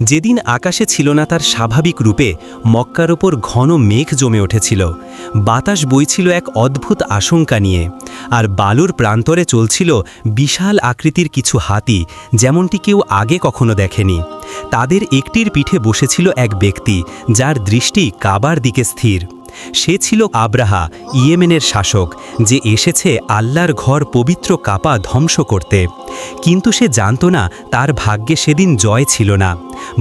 যেদিন আকাশে ছিল না তার স্বাভাবিক রূপে, মক্কার ওপর ঘন মেঘ জমে উঠেছিল। বাতাস বইছিল এক অদ্ভুত আশঙ্কা নিয়ে, আর বালুর প্রান্তরে চলছিল বিশাল আকৃতির কিছু হাতি, যেমনটি কেউ আগে কখনো দেখেনি। তাদের একটির পিঠে বসেছিল এক ব্যক্তি, যার দৃষ্টি কাবার দিকে স্থির। সে ছিল আব্রাহা, ইয়েমেনের শাসক, যে এসেছে আল্লাহর ঘর পবিত্র কাবা ধ্বংস করতে। কিন্তু সে জানত না তার ভাগ্যে সেদিন জয় ছিল না,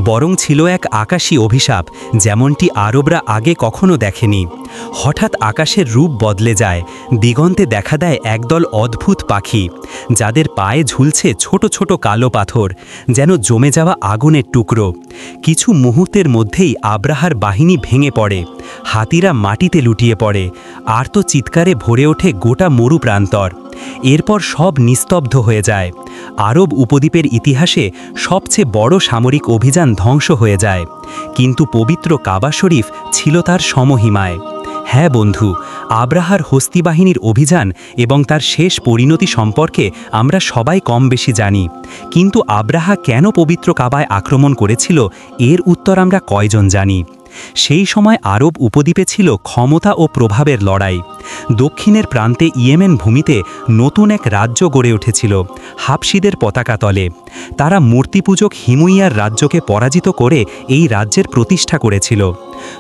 বরং ছিল এক আকাশী অভিশাপ, যেমনটি আরবরা আগে কখনো দেখেনি। হঠাৎ আকাশের রূপ বদলে যায়, দিগন্তে দেখা দেয় একদল অদ্ভুত পাখি, যাদের পায়ে ঝুলছে ছোট ছোট কালো পাথর, যেন জমে যাওয়া আগুনের টুকরো। কিছু মুহূর্তের মধ্যেই আব্রাহার বাহিনী ভেঙে পড়ে, হাতিরা মাটিতে লুটিয়ে পড়ে, আর্ত চিৎকারে ভরে ওঠে গোটা মরু প্রান্তর। এরপর সব নিস্তব্ধ হয়ে যায়। আরব উপদ্বীপের ইতিহাসে সবচেয়ে বড় সামরিক অভিযান ধ্বংস হয়ে যায়, কিন্তু পবিত্র কাবা শরীফ ছিল তার সমহিমায়। হ্যাঁ বন্ধু, আব্রাহার হস্তি বাহিনীর অভিযান এবং তার শেষ পরিণতি সম্পর্কে আমরা সবাই কম বেশি জানি, কিন্তু আব্রাহা কেন পবিত্র কাবায় আক্রমণ করেছিল এর উত্তর আমরা কয়জন জানি? সেই সময় আরব উপদ্বীপে ছিল ক্ষমতা ও প্রভাবের লড়াই। দক্ষিণের প্রান্তে ইয়েমেন ভূমিতে নতুন এক রাজ্য গড়ে উঠেছিল, হাবশিদের পতাকা তলে। তারা মূর্তিপূজক হিমুইয়ার রাজ্যকে পরাজিত করে এই রাজ্যের প্রতিষ্ঠা করেছিল।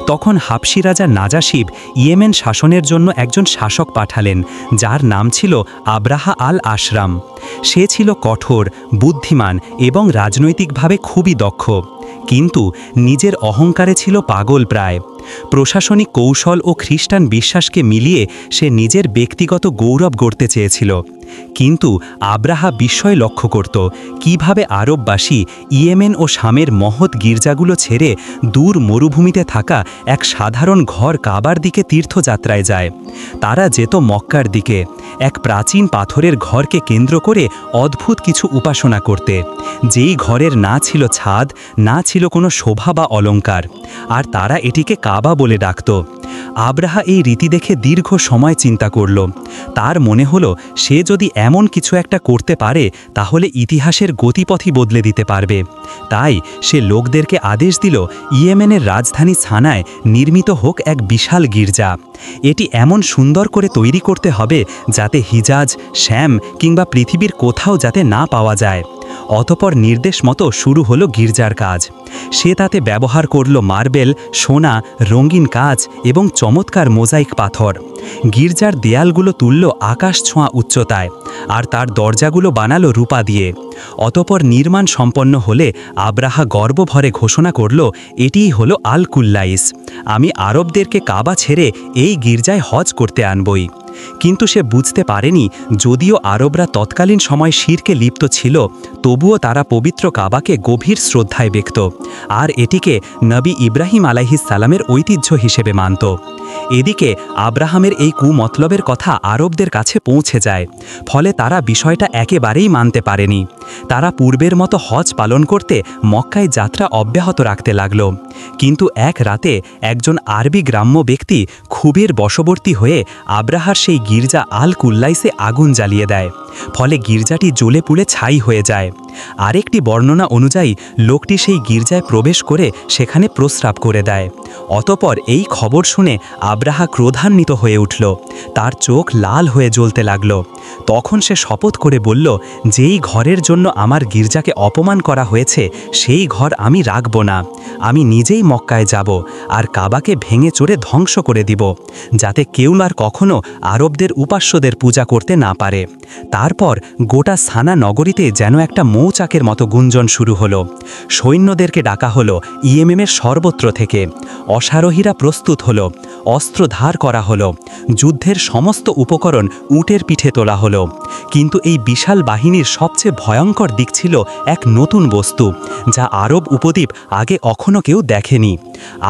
তখন হাবশি রাজা নাজাশিব ইয়েমেন শাসনের জন্য একজন শাসক পাঠালেন, যার নাম ছিল আব্রাহা আল আশরাম। সে ছিল কঠোর, বুদ্ধিমান এবং রাজনৈতিকভাবে খুবই দক্ষ, কিন্তু নিজের অহংকারে ছিল পাগল প্রায়। প্রশাসনিক কৌশল ও খ্রিস্টান বিশ্বাসকে মিলিয়ে সে নিজের ব্যক্তিগত গৌরব গড়তে চেয়েছিল। কিন্তু আব্রাহা বিস্ময় লক্ষ্য করত কিভাবে আরববাসী ইয়েমেন ও শামের মহৎ গির্জাগুলো ছেড়ে দূর মরুভূমিতে থাকা এক সাধারণ ঘর কাবার দিকে তীর্থযাত্রায় যায়। তারা যেত মক্কার দিকে, এক প্রাচীন পাথরের ঘরকে কেন্দ্র করে অদ্ভুত কিছু উপাসনা করতে, যেই ঘরের না ছিল ছাদ, না ছিল কোনো শোভা বা অলঙ্কার, আর তারা এটিকে কাবা বলে ডাকত। আব্রাহা এই রীতি দেখে দীর্ঘ সময় চিন্তা করল। তার মনে হলো সে যদি এমন কিছু একটা করতে পারে তাহলে ইতিহাসের গতিপথই বদলে দিতে পারবে। তাই সে লোকদেরকে আদেশ দিল ইয়েমেনের রাজধানী সানায় নির্মিত হোক এক বিশাল গির্জা। এটি এমন সুন্দর করে তৈরি করতে হবে যাতে হিজাজ, শ্যাম কিংবা পৃথিবীর কোথাও যাতে না পাওয়া যায়। অতপর নির্দেশ মতো শুরু হলো গির্জার কাজ। সে তাতে ব্যবহার করল মার্বেল, সোনা, রঙিন কাচ এবং চমৎকার মোজাইক পাথর। গির্জার দেয়ালগুলো তুলল আকাশ ছোঁয়া উচ্চতায়, আর তার দরজাগুলো বানালো রূপা দিয়ে। অতপর নির্মাণ সম্পন্ন হলে আব্রাহা গর্বভরে ঘোষণা করল, এটিই হলো আল কুল্লাইস, আমি আরবদেরকে কাবা ছেড়ে এই গির্জায় হজ করতে আনবই। কিন্তু সে বুঝতে পারেনি, যদিও আরবরা তৎকালীন সময় শিরকে লিপ্ত ছিল, তবুও তারা পবিত্র কাবাকে গভীর শ্রদ্ধায় ব্যক্ত, আর এটিকে নবী ইব্রাহিম আলাইহিস সালামের ঐতিহ্য হিসেবে মানত। এদিকে আব্রাহামের এই কুমতলবের কথা আরবদের কাছে পৌঁছে যায়, ফলে তারা বিষয়টা একেবারেই মানতে পারেনি। তারা পূর্বের মতো হজ পালন করতে মক্কায় যাত্রা অব্যাহত রাখতে লাগল। কিন্তু এক রাতে একজন আরবি গ্রাম্য ব্যক্তি ক্ষোভের বশবর্তী হয়ে আব্রাহার সেই গির্জা আল কুল্লাইসে আগুন জ্বালিয়ে দেয়, ফলে গির্জাটি জ্বলে পুড়ে ছাই হয়ে যায়। আরেকটি বর্ণনা অনুযায়ী লোকটি সেই গির্জায় প্রবেশ করে সেখানে প্রস্রাব করে দেয়। অতপর এই খবর শুনে আব্রাহা ক্রোধান্বিত হয়ে উঠল, তার চোখ লাল হয়ে জ্বলতে লাগল। তখন সে শপথ করে বলল, যেই ঘরের জন্য আমার গির্জাকে অপমান করা হয়েছে সেই ঘর আমি রাখব না। আমি নিজেই মক্কায় যাব আর কাবাকে ভেঙে চড়ে ধ্বংস করে দিব, যাতে কেউ আর কখনো আরবদের উপাস্যদের পূজা করতে না পারে। তারপর গোটা সানা নগরীতে যেন একটা মৌচাকের মতো গুঞ্জন শুরু হলো। সৈন্যদেরকে ডাকা হলো ইয়েমেনের সর্বত্র থেকে। অশ্বারোহীরা প্রস্তুত হলো, অস্ত্র ধার করা হলো, যুদ্ধের সমস্ত উপকরণ উটের পিঠে তোলা হলো। কিন্তু এই বিশাল বাহিনীর সবচেয়ে ভয়ঙ্কর দিক ছিল এক নতুন বস্তু, যা আরব উপদ্বীপ আগে কখনো কেউ দেখেনি।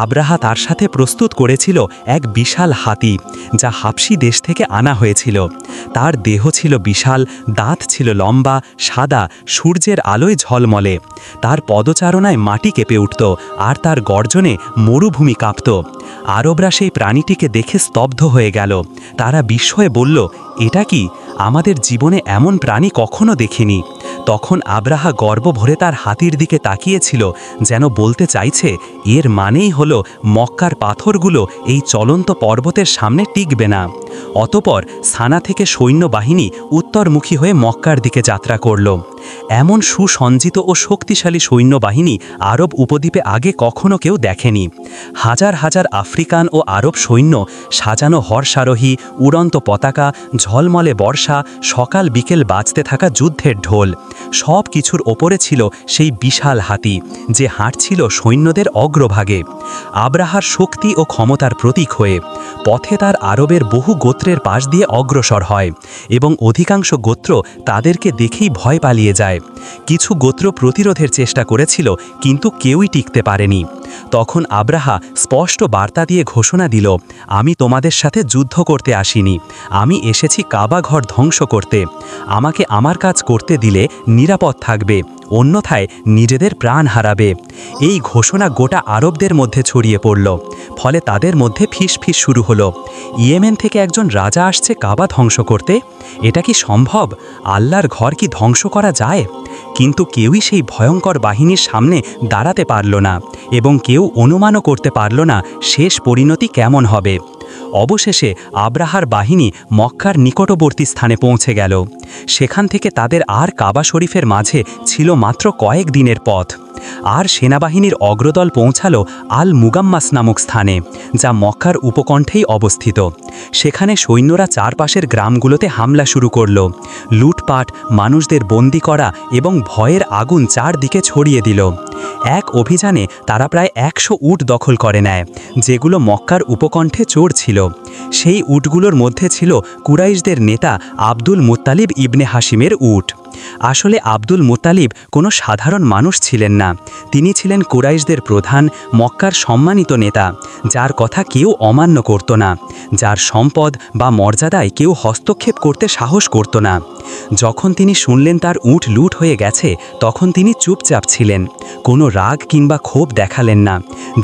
আব্রাহা তার সাথে প্রস্তুত করেছিল এক বিশাল হাতি, যা হাবশি দেশ থেকে আনা হয়েছিল। তার দেহ ছিল বিশাল, দাঁত ছিল লম্বা, সাদা, সূর্যের আলোয় ঝলমলে। তার পদচারণায় মাটি কেঁপে উঠত, আর তার গর্জনে মরুভূমি কাঁপত। আরবরা সেই প্রাণীটিকে দেখে স্তব্ধ হয়ে গেল। তারা বিস্ময়ে বলল, এটা কি? আমাদের জীবনে এমন প্রাণী কখনো দেখিনি। তখন আব্রাহা গর্ব ভরে তার হাতির দিকে তাকিয়েছিল, যেন বলতে চাইছে এর মানেই হলো মক্কার পাথরগুলো এই চলন্ত পর্বতের সামনে টিকবে না। অতপর সানা থেকে সৈন্যবাহিনী উত্তরমুখী হয়ে মক্কার দিকে যাত্রা করল। এমন সুসজ্জিত ও শক্তিশালী সৈন্যবাহিনী আরব উপদ্বীপে আগে কখনো কেউ দেখেনি। হাজার হাজার আফ্রিকান ও আরব সৈন্য, সাজানো হর্ষারোহী, উড়ন্ত পতাকা, ঝলমলে বর্ষা, সকাল বিকেল বাজতে থাকা যুদ্ধের ঢোল, সব কিছুর ওপরে ছিল সেই বিশাল হাতি, যে হাঁটছিল সৈন্যদের অগ্রভাগে। আব্রাহার শক্তি ও ক্ষমতার প্রতীক হয়ে পথে তার আরবের বহু গোত্রের পাশ দিয়ে অগ্রসর হয় এবং অধিকাংশ গোত্র তাদেরকে দেখেই ভয় পালিয়ে যায়। কিছু গোত্র প্রতিরোধের চেষ্টা করেছিল, কিন্তু কেউই টিকতে পারেনি। তখন আব্রাহা স্পষ্ট বার্তা দিয়ে ঘোষণা দিল, আমি তোমাদের সাথে যুদ্ধ করতে আসিনি, আমি এসেছি কাবা ঘর ধ্বংস করতে। আমাকে আমার কাজ করতে দিলে নিরাপদ থাকবে, অন্যথায় নিজেদের প্রাণ হারাবে। এই ঘোষণা গোটা আরবদের মধ্যে ছড়িয়ে পড়ল। ফলে তাদের মধ্যে ফিসফিস শুরু হলো, ইয়েমেন থেকে একজন রাজা আসছে কাবা ধ্বংস করতে? এটা কি সম্ভব? আল্লাহর ঘর কি ধ্বংস করা যায়? কিন্তু কেউই সেই ভয়ঙ্কর বাহিনীর সামনে দাঁড়াতে পারল না, এবং কেউ অনুমানও করতে পারল না শেষ পরিণতি কেমন হবে। অবশেষে আব্রাহার বাহিনী মক্কার নিকটবর্তী স্থানে পৌঁছে গেল। সেখান থেকে তাদের আর কাবা শরীফের মাঝে ছিল মাত্র কয়েক দিনের পথ। আর সেনাবাহিনীর অগ্রদল পৌঁছালো আল মুগাম্মাস নামক স্থানে, যা মক্কার উপকণ্ঠেই অবস্থিত। সেখানে সৈন্যরা চারপাশের গ্রামগুলোতে হামলা শুরু করল। লুটপাট, মানুষদের বন্দি করা এবং ভয়ের আগুন চারদিকে ছড়িয়ে দিল। এক অভিযানে তারা প্রায় 100 উট দখল করে নেয়, যেগুলো মক্কার উপকণ্ঠে চড়ছিল। সেই উটগুলোর মধ্যে ছিল কুরাইশদের নেতা আব্দুল মুত্তালিব ইবনে হাশিমের উট। আসলে আব্দুল মুত্তালিব কোনো সাধারণ মানুষ ছিলেন না, তিনি ছিলেন কুরাইশদের প্রধান, মক্কার সম্মানিত নেতা, যার কথা কেউ অমান্য করত না, যার সম্পদ বা মর্যাদায় কেউ হস্তক্ষেপ করতে সাহস করত না। যখন তিনি শুনলেন তার উট লুট হয়ে গেছে, তখন তিনি চুপচাপ ছিলেন, কোনো রাগ কিংবা ক্ষোভ দেখালেন না,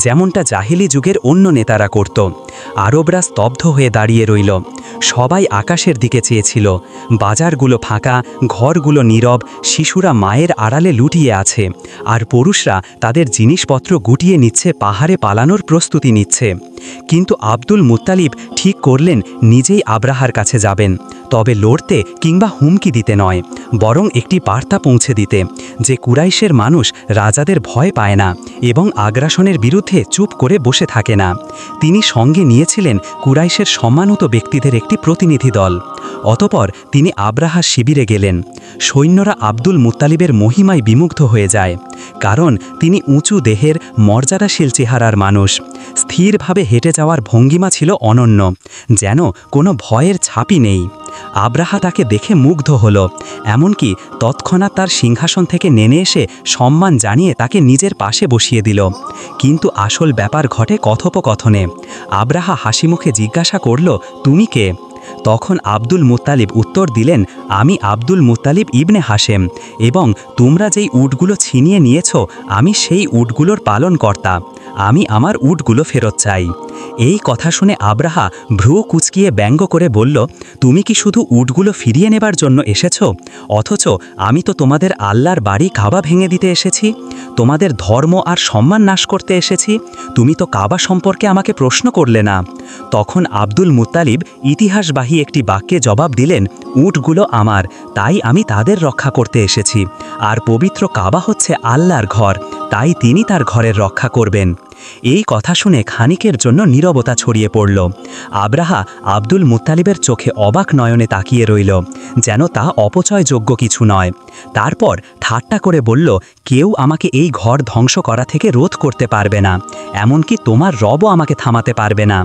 যেমনটা জাহিলি যুগের অন্য নেতারা করত। আরবরা স্তব্ধ হয়ে দাঁড়িয়ে রইল। সবাই আকাশের দিকে চেয়েছিল। বাজারগুলো ফাঁকা, ঘরগুলো নীরব, শিশুরা মায়ের আড়ালে লুটিয়ে আছে, আর পুরুষরা তাদের জিনিসপত্র গুটিয়ে নিচ্ছে, পাহাড়ে পালানোর প্রস্তুতি নিচ্ছে। কিন্তু আব্দুল মুত্তালিব ঠিক করলেন নিজেই আব্রাহার কাছে যাবেন, তবে লড়তে কিংবা হুমকি দিতে নয়, বরং একটি বার্তা পৌঁছে দিতে, যে কুরাইশের মানুষ রাজাদের ভয় পায় না এবং আগ্রাসনের বিরুদ্ধে চুপ করে বসে থাকে না। তিনি সঙ্গে নিয়েছিলেন কুরাইশের সম্মানিত ব্যক্তিদের একটি প্রতিনিধি দল। অতপর তিনি আব্রাহার শিবিরে গেলেন। সৈন্যরা আব্দুল মুত্তালিবের মহিমায় বিমুগ্ধ হয়ে যায়, কারণ তিনি উঁচু দেহের, মর্যাদাশীল চেহারার মানুষ। স্থিরভাবে হেঁটে যাওয়ার ভঙ্গিমা ছিল অনন্য, যেন কোনো ভয়ের ছাপই নেই। আব্রাহা তাকে দেখে মুগ্ধ হল, এমনকি তৎক্ষণাৎ তার সিংহাসন থেকে নেমে এসে সম্মান জানিয়ে তাকে নিজের পাশে বসিয়ে দিল। কিন্তু আসল ব্যাপার ঘটে কথোপকথনে। আব্রাহা হাসিমুখে জিজ্ঞাসা করল, তুমি কে? তখন আব্দুল মুত্তালিব উত্তর দিলেন, আমি আব্দুল মুত্তালিব ইবনে হাশেম, এবং তোমরা যেই উটগুলো ছিনিয়ে নিয়েছ, আমি সেই উটগুলোর পালনকর্তা। আমি আমার উটগুলো ফেরত চাই। এই কথা শুনে আব্রাহা ভ্রু কুঁচকিয়ে ব্যঙ্গ করে বলল, তুমি কি শুধু উটগুলো ফিরিয়ে নেবার জন্য এসেছ? অথচ আমি তো তোমাদের আল্লাহর বাড়ি কাবা ভেঙে দিতে এসেছি, তোমাদের ধর্ম আর সম্মান নাশ করতে এসেছি। তুমি তো কাবা সম্পর্কে আমাকে প্রশ্ন করলে না। তখন আব্দুল মুত্তালিব ইতিহাসবাহী একটি বাক্যে জবাব দিলেন, উটগুলো আমার, তাই আমি তাদের রক্ষা করতে এসেছি, আর পবিত্র কাবা হচ্ছে আল্লাহর ঘর, তাই তিনি তার ঘরের রক্ষা করবেন। এই কথা শুনে খানিকের জন্য নীরবতা ছড়িয়ে পড়ল। আব্রাহা আব্দুল মুত্তালিবের চোখে অবাক নয়নে তাকিয়ে রইল, যেন তা অপচয়যোগ্য কিছু নয়। তারপর ঠাট্টা করে বলল, কেউ আমাকে এই ঘর ধ্বংস করা থেকে রোধ করতে পারবে না, এমনকি তোমার রবও আমাকে থামাতে পারবে না।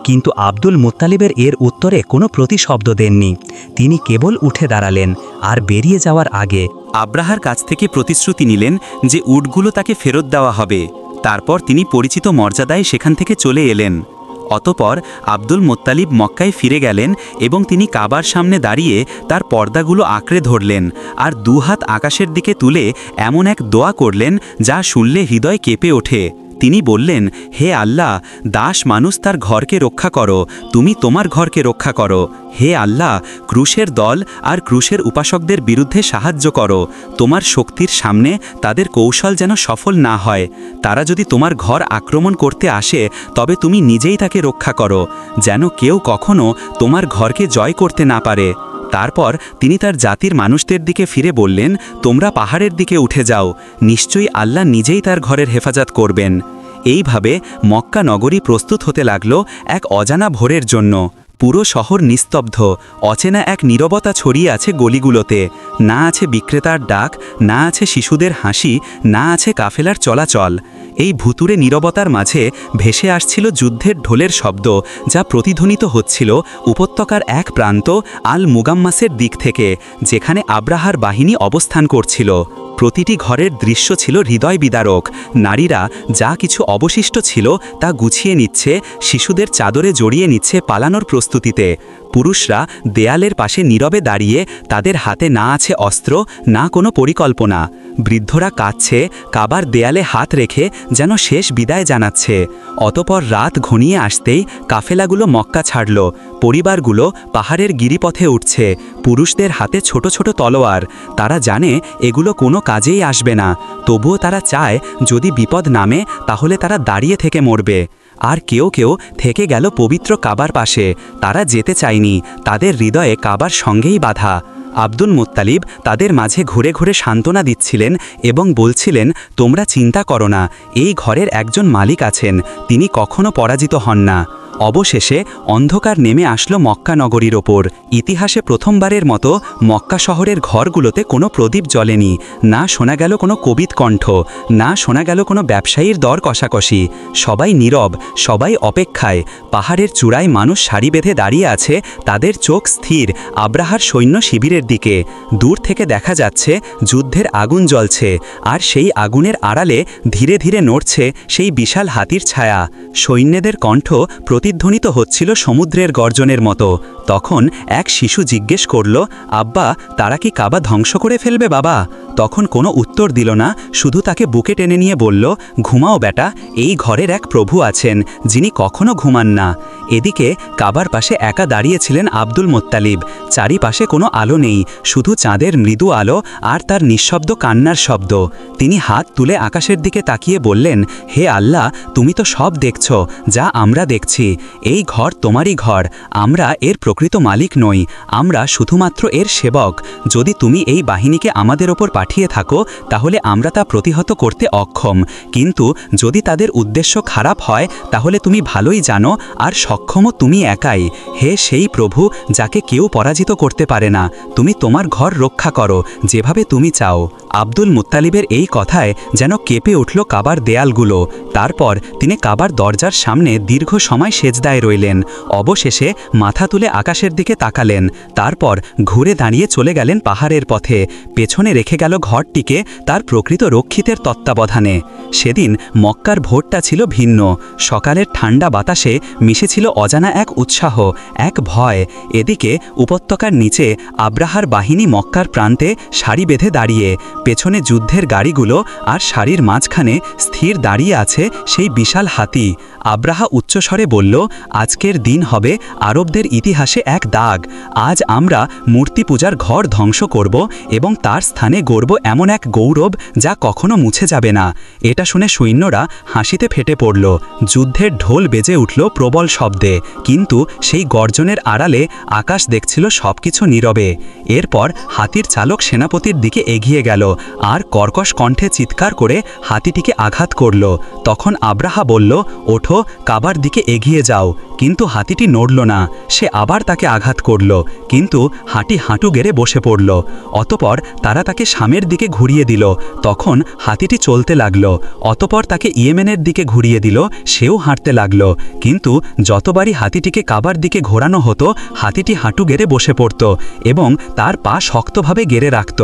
কিন্তু আব্দুল মুত্তালিবের এর উত্তরে কোনো প্রতিশব্দ দেননি। তিনি কেবল উঠে দাঁড়ালেন, আর বেরিয়ে যাওয়ার আগে আব্রাহার কাছ থেকে প্রতিশ্রুতি নিলেন যে উটগুলো তাকে ফেরত দেওয়া হবে। তারপর তিনি পরিচিত মর্যাদায় সেখান থেকে চলে এলেন। অতপর আব্দুল মুত্তালিব মক্কায় ফিরে গেলেন এবং তিনি কাবার সামনে দাঁড়িয়ে তার পর্দাগুলো আঁকড়ে ধরলেন আর দুহাত আকাশের দিকে তুলে এমন এক দোয়া করলেন যা শুনলে হৃদয় কেঁপে ওঠে। তিনি বললেন, হে আল্লাহ, দাস মানুষ তার ঘরকে রক্ষা করো, তুমি তোমার ঘরকে রক্ষা করো। হে আল্লাহ, ক্রুশের দল আর ক্রুশের উপাসকদের বিরুদ্ধে সাহায্য করো, তোমার শক্তির সামনে তাদের কৌশল যেন সফল না হয়। তারা যদি তোমার ঘর আক্রমণ করতে আসে তবে তুমি নিজেই তাকে রক্ষা করো, যেন কেউ কখনো তোমার ঘরকে জয় করতে না পারে। তারপর তিনি তার জাতির মানুষদের দিকে ফিরে বললেন, তোমরা পাহাড়ের দিকে উঠে যাও, নিশ্চয়ই আল্লাহ নিজেই তার ঘরের হেফাজত করবেন। এইভাবে মক্কা নগরী প্রস্তুত হতে লাগল এক অজানা ভোরের জন্য। পুরো শহর নিস্তব্ধ, অচেনা এক নীরবতা ছড়িয়ে আছে গলিগুলোতে। না আছে বিক্রেতার ডাক, না আছে শিশুদের হাসি, না আছে কাফেলার চলাচল। এই ভুতুরে নীরবতার মাঝে ভেসে আসছিল যুদ্ধের ঢোলের শব্দ, যা প্রতিধ্বনিত হচ্ছিল উপত্যকার এক প্রান্ত আল মুগাম্মাসের দিক থেকে, যেখানে আব্রাহার বাহিনী অবস্থান করছিল। প্রতিটি ঘরের দৃশ্য ছিল হৃদয় বিদারক। নারীরা যা কিছু অবশিষ্ট ছিল তা গুছিয়ে নিচ্ছে, শিশুদের চাদরে জড়িয়ে নিচ্ছে পালানোর প্রস্তুতিতে। পুরুষরা দেয়ালের পাশে নীরবে দাঁড়িয়ে, তাদের হাতে না আছে অস্ত্র, না কোনো পরিকল্পনা। বৃদ্ধরা কাঁদছে, কাবার দেয়ালে হাত রেখে যেন শেষ বিদায় জানাচ্ছে। অতপর রাত ঘনিয়ে আসতেই কাফেলাগুলো মক্কা ছাড়ল। পরিবারগুলো পাহাড়ের গিরিপথে উঠছে, পুরুষদের হাতে ছোট ছোট তলোয়ার। তারা জানে এগুলো কোনো কাজেই আসবে না, তবুও তারা চায় যদি বিপদ নামে তাহলে তারা দাঁড়িয়ে থেকে মরবে। আর কেউ কেউ থেকে গেল পবিত্র কাবার পাশে। তারা যেতে চায়নি, তাদের হৃদয়ে কাবার সঙ্গেই বাধা। আব্দুল মুত্তালিব তাদের মাঝে ঘুরে ঘুরে সান্ত্বনা দিচ্ছিলেন এবং বলছিলেন, তোমরা চিন্তা করো না, এই ঘরের একজন মালিক আছেন, তিনি কখনো পরাজিত হন না। অবশেষে অন্ধকার নেমে আসলো মক্কা নগরীর ওপর। ইতিহাসে প্রথমবারের মতো মক্কা শহরের ঘরগুলোতে কোনো প্রদীপ জ্বলেনি, না শোনা গেল কোনো কবিত কণ্ঠ, না শোনা গেল কোনো ব্যবসায়ীর দর কষাকষি। সবাই নীরব, সবাই অপেক্ষায়। পাহাড়ের চূড়ায় মানুষ সারি বেঁধে দাঁড়িয়ে আছে, তাদের চোখ স্থির আব্রাহার সৈন্য শিবিরের দিকে। দূর থেকে দেখা যাচ্ছে যুদ্ধের আগুন জ্বলছে, আর সেই আগুনের আড়ালে ধীরে ধীরে নড়ছে সেই বিশাল হাতির ছায়া। সৈন্যদের কণ্ঠ প্রতিধ্বনিত হচ্ছিল সমুদ্রের গর্জনের মতো। তখন এক শিশু জিজ্ঞেস করল, আব্বা, তারা কি কাবা ধ্বংস করে ফেলবে বাবা? তখন কোনো উত্তর দিল না, শুধু তাকে বুকে টেনে নিয়ে বলল, ঘুমাও বেটা, এই ঘরের এক প্রভু আছেন যিনি কখনো ঘুমান না। এদিকে কাবার পাশে একা দাঁড়িয়েছিলেন আব্দুল মুত্তালিব। চারিপাশে কোনো আলো নেই, শুধু চাঁদের মৃদু আলো আর তার নিঃশব্দ কান্নার শব্দ। তিনি হাত তুলে আকাশের দিকে তাকিয়ে বললেন, হে আল্লাহ, তুমি তো সব দেখছ যা আমরা দেখছি। এই ঘর তোমারই ঘর, আমরা এর প্রকৃত মালিক নই, আমরা শুধুমাত্র এর সেবক। যদি তুমি এই বাহিনীকে আমাদের ওপর পাঠিয়ে থাকো তাহলে আমরা তা প্রতিহত করতে অক্ষম, কিন্তু যদি তাদের উদ্দেশ্য খারাপ হয় তাহলে তুমি ভালোই জানো, আর সক্ষমও তুমি একাই। হে সেই প্রভু যাকে কেউ পরাজিত করতে পারে না, তুমি তোমার ঘর রক্ষা করো যেভাবে তুমি চাও। আব্দুল মুত্তালিবের এই কথায় যেন কেঁপে উঠল কাবার দেয়ালগুলো। তারপর তিনি কাবার দরজার সামনে দীর্ঘ সময় সেজদায় রইলেন। অবশেষে মাথা তুলে আকাশের দিকে তাকালেন, তারপর ঘুরে দাঁড়িয়ে চলে গেলেন পাহাড়ের পথে। পেছনে রেখে গেল ঘরটিকে তার প্রকৃত রক্ষিতের তত্ত্বাবধানে। সেদিন মক্কার ভোরটা ছিল ভিন্ন। সকালের ঠান্ডা বাতাসে মিশেছিল অজানা এক উৎসাহ, এক ভয়। এদিকে উপত্যকার নিচে আব্রাহার বাহিনী মক্কার প্রান্তে সারি বেঁধে দাঁড়িয়ে। পেছনে যুদ্ধের গাড়িগুলো, আর সারির মাঝখানে স্থির দাঁড়িয়ে আছে সেই বিশাল হাতি। আব্রাহা উচ্চস্বরে বলল, আজকের দিন হবে আরবদের ইতিহাসে এক দাগ। আজ আমরা মূর্তি পূজার ঘর ধ্বংস করব এবং তার স্থানে গড়ব এমন এক গৌরব যা কখনো মুছে যাবে না। এটা শুনে সৈন্যরা হাসিতে ফেটে পড়ল। যুদ্ধের ঢোল বেজে উঠল প্রবল শব্দে, কিন্তু সেই গর্জনের আড়ালে আকাশ দেখছিল সবকিছু নীরবে। এরপর হাতির চালক সেনাপতির দিকে এগিয়ে গেল আর কর্কশ কণ্ঠে চিৎকার করে হাতিটিকে আঘাত করল। তখন আব্রাহা বলল, ওঠো, কাবার দিকে এগিয়ে যাও। কিন্তু হাতিটি নড়ল না। সে আবার তাকে আঘাত করল, কিন্তু হাতি হাঁটু গেড়ে বসে পড়ল। অতপর তারা তাকে শামের দিকে ঘুরিয়ে দিল। তখন হাতিটি চলতে লাগল। অতপর তাকে ইয়েমেনের দিকে ঘুরিয়ে দিল, সেও হাঁটতে লাগল। কিন্তু যতবারই হাতিটিকে কাবার দিকে ঘোরানো হতো হাতিটি হাঁটু গেড়ে বসে পড়ত এবং তার পা শক্তভাবে গেড়ে রাখত।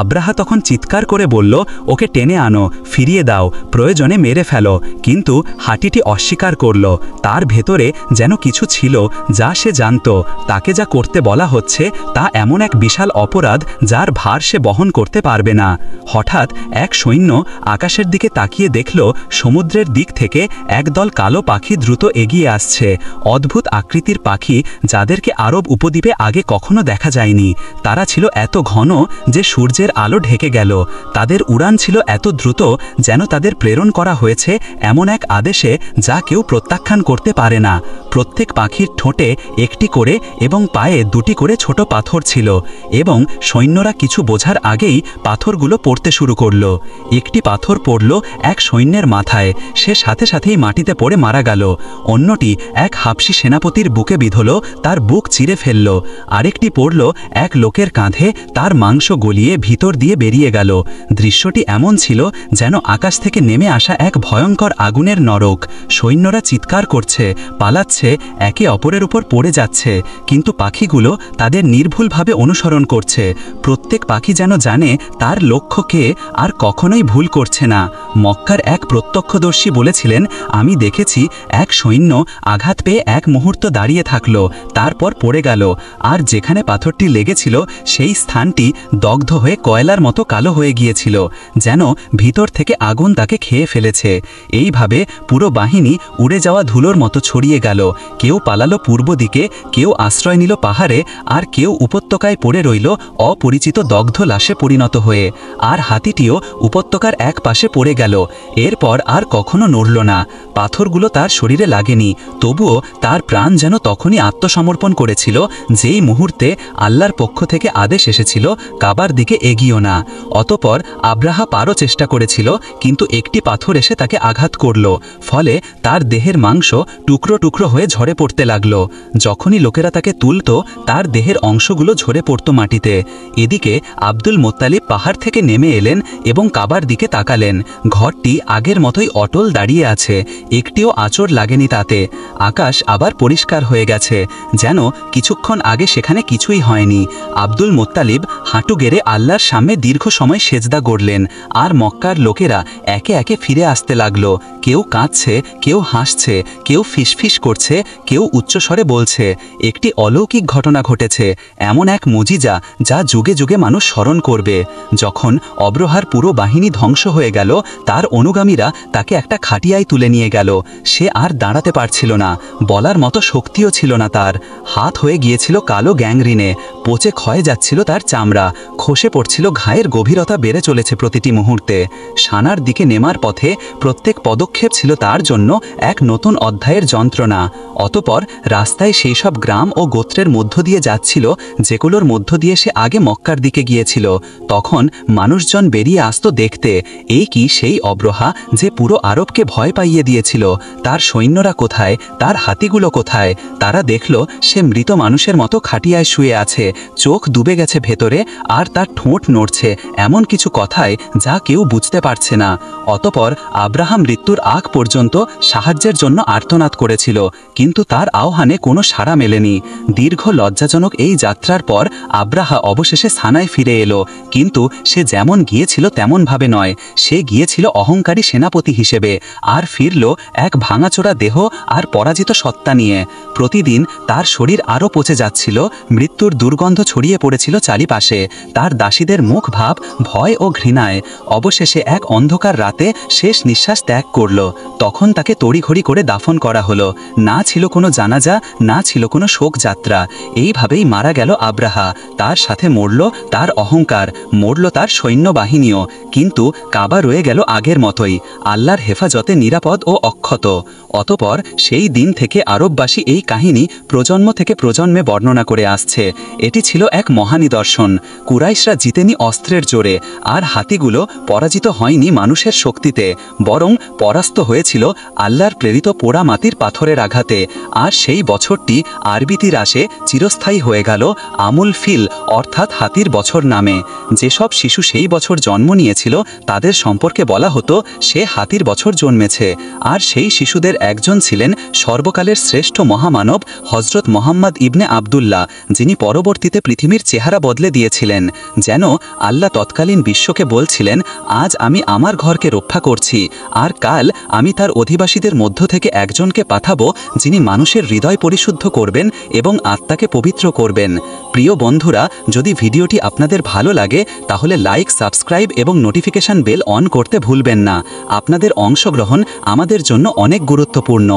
আব্রাহা তখন চিৎকার করে বলল, ওকে টেনে আনো, ফিরিয়ে দাও, প্রয়োজনে মেরে ফেলো। কিন্তু হাতিটি অস্বীকার করল। তার ভেতরে যেন কিছু ছিল যা সে জানত তাকে যা করতে বলা হচ্ছে তা এমন এক বিশাল অপরাধ যার ভার সে বহন করতে পারবে না। হঠাৎ এক সৈন্য আকাশের দিকে তাকিয়ে দেখল সমুদ্রের দিক থেকে একদল কালো পাখি দ্রুত এগিয়ে আসছে। অদ্ভুত আকৃতির পাখি, যাদেরকে আরব উপদ্বীপে আগে কখনো দেখা যায়নি। তারা ছিল এত ঘন যে সূর্যের আলো ঢেকে গেল। তাদের উড়ান ছিল এত দ্রুত যেন তাদের প্রেরণ করা হয়েছে এমন এক আদেশে যা কেউ প্রত্যাখ্যান করতে পারে না। প্রত্যেক পাখির ঠোঁটে একটি করে এবং পায়ে দুটি করে ছোট পাথর ছিল, এবং সৈন্যরা কিছু বোঝার আগেই পাথরগুলো পড়তে শুরু করল। একটি পাথর পড়ল এক সৈন্যের মাথায়, সে সাথে সাথেই মাটিতে পড়ে মারা গেল। অন্যটি এক হাবশী সেনাপতির বুকে বিঁধল, তার বুক চিরে ফেলল। আরেকটি পড়ল এক লোকের কাঁধে, তার মাংস গলিয়ে ভিতর দিয়ে বেরিয়ে গেল। দৃশ্যটি এমন ছিল যেন আকাশ থেকে নেমে আসা এক ভয়ঙ্কর আগুনের নরক। সৈন্যরা চিৎকার করছে, পালাচ্ছে, একে অপরের উপর পড়ে যাচ্ছে, কিন্তু পাখিগুলো তাদের নির্ভুলভাবে অনুসরণ করছে। প্রত্যেক পাখি যেন জানে তার লক্ষ্যকে আর কখনোই ভুল করছে না। মক্কার এক প্রত্যক্ষদর্শী বলেছিলেন, আমি দেখেছি এক সৈন্য আঘাত পেয়ে এক মুহূর্ত দাঁড়িয়ে থাকল, তারপর পড়ে গেল, আর যেখানে পাথরটি লেগেছিল সেই স্থানটি দগ্ধ হয়ে কয়লার মতো কালো হয়ে গিয়েছিল, যেন ভিতর থেকে আগুন তাকে খেয়ে ফেলেছে। এইভাবে পুরো বাহিনী উড়ে যাওয়া ধুলোর মতো ছড়িয়ে গেল। কেউ পালালো পূর্ব দিকে, কেউ আশ্রয় নিল পাহাড়ে, আর কেউ উপত্যকায় পড়ে রইল অপরিচিত দগ্ধ লাশে পরিণত হয়ে। আর হাতিটিও উপত্যকার এক পাশে পড়ে গেল। এরপর আর কখনো নড়ল না। পাথরগুলো তার শরীরে লাগেনি, তবুও তার প্রাণ যেন তখনই আত্মসমর্পণ করেছিল যেই মুহূর্তে আল্লাহর পক্ষ থেকে আদেশ এসেছিল, কাবার দিকে এগিও না। অতপর আব্রাহা পারও চেষ্টা করেছিল, কিন্তু একটি পাথর এসে তাকে আঘাত করল, ফলে তার দেহের মাংস টুকরো টুকরো হয়ে ঝরে পড়তে লাগল। যখনই লোকেরা তাকে তুলত, তার দেহের অংশগুলো ঝরে পড়ত মাটিতে। এদিকে আব্দুল মোত্তালিব পাহাড় থেকে নেমে এলেন এবং কাবার দিকে তাকালেন। ঘরটি আগের মতোই অটল দাঁড়িয়ে আছে, একটিও আঁচড় লাগেনি তাতে। আকাশ আবার পরিষ্কার হয়ে গেছে, যেন কিছুক্ষণ আগে সেখানে কিছুই হয়নি। আব্দুল মোত্তালিব হাঁটু গেড়ে আল্লাহর সামনে দীর্ঘ সময় সেজদা করলেন, আর মক্কার লোকেরা একে একে ফিরে আসতে লাগলো। কেউ কাঁদছে, কেউ হাসছে, কেউ ফিসফিস করছে, কেউ উচ্চস্বরে বলছে, একটি অলৌকিক ঘটনা ঘটেছে, এমন এক মুজিজা যা যুগে যুগে মানুষ স্মরণ করবে। যখন অব্রহার পুরো বাহিনী ধ্বংস হয়ে গেল, তার অনুগামীরা তাকে একটা খাটিয়ায় তুলে নিয়ে গেল। সে আর দাঁড়াতে পারছিল না, বলার মতো শক্তিও ছিল না তার। হাত হয়ে গিয়েছিল কালো গ্যাংরিনে, পচে ক্ষয়ে যাচ্ছিল তার চামড়া, খসে পড়ছিল, ঘায়ের গভীরতা বেড়ে চলেছে প্রতিটি মুহূর্তে। সানার দিকে নেমার পথে প্রত্যেক পদক্ষেপ ছিল তার জন্য এক নতুন অধ্যায়ের যন্ত্রণা। অতপর রাস্তায় সেই সব গ্রাম ও গোত্রের মধ্য দিয়ে যাচ্ছিল যেগুলোর মধ্য দিয়ে সে আগে মক্কার দিকে গিয়েছিল। তখন মানুষজন বেরিয়ে আসতো দেখতে, এই কি সেই অব্রহা যে পুরো আরবকে ভয় পাইয়ে দিয়েছিল? তার সৈন্যরা কোথায়? তার হাতিগুলো কোথায়? তারা দেখল সে মৃত মানুষের মতো খাটিয়ায় শুয়ে আছে, চোখ ডুবে গেছে ভেতরে, আর তার ঠোঁট নড়ছে এমন কিছু কথায় যা কেউ বুঝতে পারছে না। অতপর আব্রাহাম মৃত্যুর আগ পর্যন্ত সাহায্যের জন্য আর্তনাদ করেছিল, কিন্তু তার আহ্বানে কোনো সাড়া মেলেনি। দীর্ঘ লজ্জাজনক এই যাত্রার পর আব্রাহা অবশেষে সানায় ফিরে এলো, কিন্তু সে যেমন গিয়েছিল তেমনভাবে নয়। সে গিয়েছিল অহংকারী সেনাপতি হিসেবে, আর ফিরল এক ভাঙাচোরা দেহ আর পরাজিত সত্তা নিয়ে। প্রতিদিন তার শরীর আরও পচে যাচ্ছিল, মৃত্যুর দুর্গন্ধ ছড়িয়ে পড়েছিল চারিপাশে। তার দাসীদের মুখ ভাব ভয় ও ঘৃণায়। অবশেষে এক অন্ধকার রাতে শেষ নিঃশ্বাস ত্যাগ করল। তখন তাকে তড়িঘড়ি করে দাফন করা হলো। না ছিল কোনো জানাজা, না ছিল কোনো শোক যাত্রা। এইভাবেই মারা গেল আব্রাহা। তার সাথে মরল তার অহংকার, মরল তার সৈন্যবাহিনীও, কিন্তু কাবা রয়ে গেল আগের মতোই, আল্লাহর হেফাজতে নিরাপদ ও অক্ষত। অতপর সেই দিন থেকে আরববাসী এই কাহিনী প্রজন্ম থেকে প্রজন্মে বর্ণনা করে আসছে। এটি ছিল এক মহানিদর্শন। কুরাইশরা জিতেনি অস্ত্রের জোরে, আর হাতিগুলো পরাজিত হয়নি মানুষের শক্তিতে, বরং পরাস্ত হয়েছিল আল্লাহর প্রেরিত পোড়া মাটির পাথরের আঘাতে। করতে, আর সেই বছরটি আরবি তিরাসে চিরস্থায়ী হয়ে গেল আমুল ফিল অর্থাৎ হাতির বছর নামে। যেসব শিশু সেই বছর জন্ম নিয়েছিল তাদের সম্পর্কে বলা হতো সে হাতির বছর জন্মেছে। আর সেই শিশুদের একজন ছিলেন সর্বকালের শ্রেষ্ঠ মহামানব হজরত মোহাম্মদ ইবনে আবদুল্লাহ, যিনি পরবর্তীতে পৃথিবীর চেহারা বদলে দিয়েছিলেন। যেন আল্লাহ তৎকালীন বিশ্বকে বলছিলেন, আজ আমি আমার ঘরকে রক্ষা করছি, আর কাল আমি তার অধিবাসীদের মধ্য থেকে একজনকে পাঠাবো যিনি মানুষের হৃদয় পরিশুদ্ধ করবেন এবং আত্মাকে পবিত্র করবেন। প্রিয় বন্ধুরা, যদি ভিডিওটি আপনাদের ভালো লাগে তাহলে লাইক, সাবস্ক্রাইব এবং নোটিফিকেশন বেল অন করতে ভুলবেন না। আপনাদের অংশগ্রহণ আমাদের জন্য অনেক গুরুত্বপূর্ণ।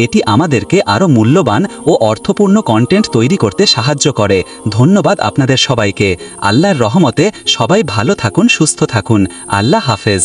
এটি আমাদেরকে আরও মূল্যবান ও অর্থপূর্ণ কন্টেন্ট তৈরি করতে সাহায্য করে। ধন্যবাদ আপনাদের সবাইকে। আল্লাহর রহমতে সবাই ভালো থাকুন, সুস্থ থাকুন। আল্লাহ হাফেজ।